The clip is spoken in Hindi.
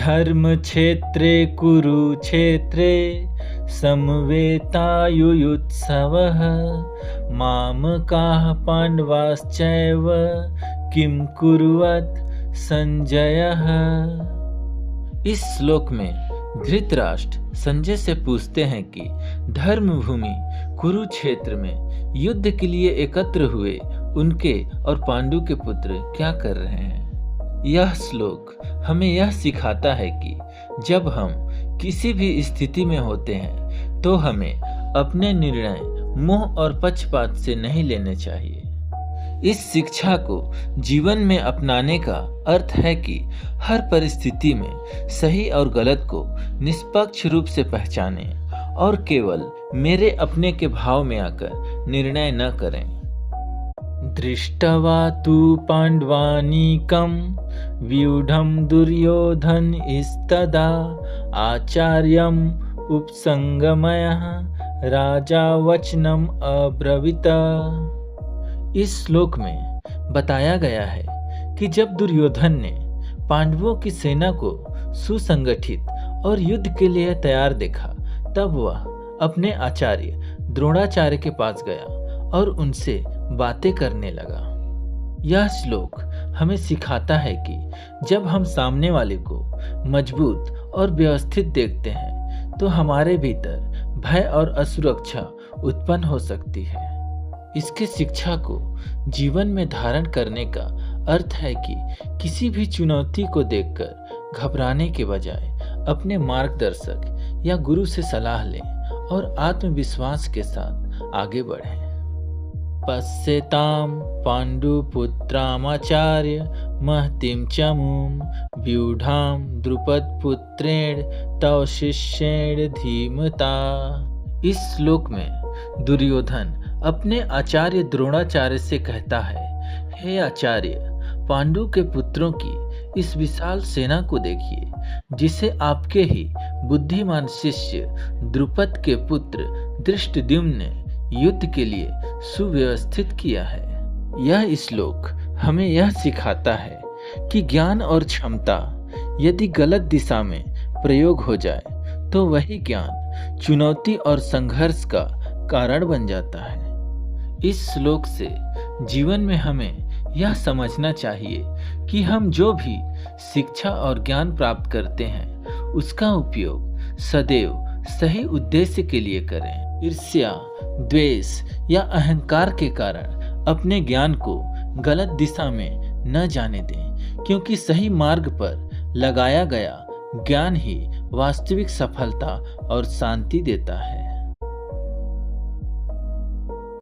धर्म क्षेत्रे कुरुक्षेत्रे समवेतायुयुत्सवः मामकाः पाण्डवाश्चैव किं कुर्वत् संजयः। इस श्लोक में धृतराष्ट्र संजय से पूछते हैं कि धर्मभूमि कुरुक्षेत्र में युद्ध के लिए एकत्र हुए उनके और पांडु के पुत्र क्या कर रहे हैं। यह श्लोक हमें यह सिखाता है कि जब हम किसी भी स्थिति में होते हैं तो हमें अपने निर्णय मोह और पक्षपात से नहीं लेने चाहिए। इस शिक्षा को जीवन में अपनाने का अर्थ है कि हर परिस्थिति में सही और गलत को निष्पक्ष रूप से पहचानें और केवल मेरे अपने के भाव में आकर निर्णय न करें। दृष्ट्वा तु पाण्डवानीकं व्यूढं दुर्योधन इस्तदा आचार्यम् उपसंगमयः राजा वचनम अब्रवीत। इस श्लोक में बताया गया है कि जब दुर्योधन ने पांडवों की सेना को सुसंगठित और युद्ध के लिए तैयार देखा, तब वह अपने आचार्य द्रोणाचार्य के पास गया और उनसे बातें करने लगा। यह श्लोक हमें सिखाता है कि जब हम सामने वाले को मजबूत और व्यवस्थित देखते हैं तो हमारे भीतर भय और असुरक्षा उत्पन्न हो सकती है। इसके शिक्षा को जीवन में धारण करने का अर्थ है कि किसी भी चुनौती को देखकर घबराने के बजाय अपने मार्गदर्शक या गुरु से सलाह लें और आत्मविश्वास के साथ आगे बढ़ें। पश्यताम पांडुपुत्रामाचार्य महतिम चमूम व्यूढ़ाम द्रुपदपुत्रेण तव शिष्येण धीमता। इस श्लोक में दुर्योधन अपने आचार्य द्रोणाचार्य से कहता है, हे आचार्य, पांडु के पुत्रों की इस विशाल सेना को देखिए जिसे आपके ही बुद्धिमान शिष्य द्रुपद के पुत्र धृष्टद्युम्न ने युद्ध के लिए सुव्यवस्थित किया है। यह श्लोक हमें यह सिखाता है कि ज्ञान और क्षमता यदि गलत दिशा में प्रयोग हो जाए तो वही ज्ञान चुनौती और संघर्ष का कारण बन जाता है। इस श्लोक से जीवन में हमें यह समझना चाहिए कि हम जो भी शिक्षा और ज्ञान प्राप्त करते हैं उसका उपयोग सदैव सही उद्देश्य के लिए करें। ईर्ष्या, द्वेष या अहंकार के कारण अपने ज्ञान को गलत दिशा में न जाने दें, क्योंकि सही मार्ग पर लगाया गया ज्ञान ही वास्तविक सफलता और शांति देता है।